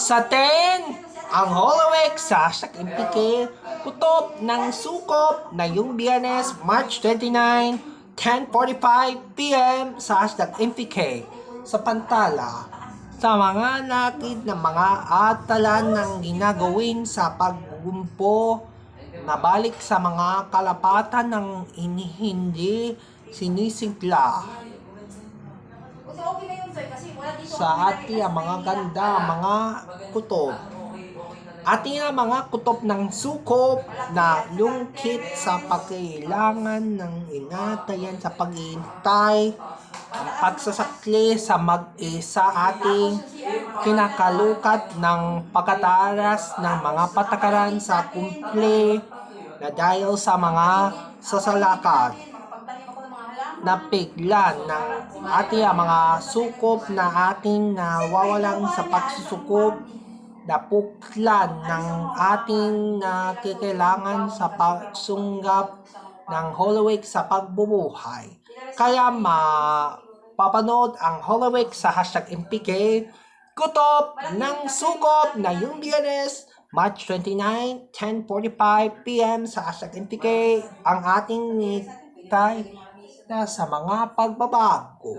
Sa 10, ang Holowek sa #MPK, kutob ng sukop na yung Biyernes, March 29, 10:45 PM sa #MPK. Sa pantala, sa mga lakid ng mga atalan ng ginagawin sa paggumpo na balik sa mga kalapatan ng hindi sinisigla. Sa ati ang mga ganda, mga kutob. Ati ang mga kutob ng sukop na lungkit sa pagkailangan ng inatayan sa paghihintay, ang pagsasakli sa mag-isa ating kinakalukat ng pagkataras ng mga patakaran sa kumple na dahil sa mga sasalakad napiglan ng ating mga sukop na ating nawawalang sa pagsusukop, napuklan ng ating nakikailangan sa pagsunggap ng Holowek sa pagbubuhay. Kaya mapapanood ang Holowek sa #MPK, kutob ng sukop na yung Biyernes, March 29, 10:45 PM sa #MPK, ang ating nitay na sa mga pagbabago.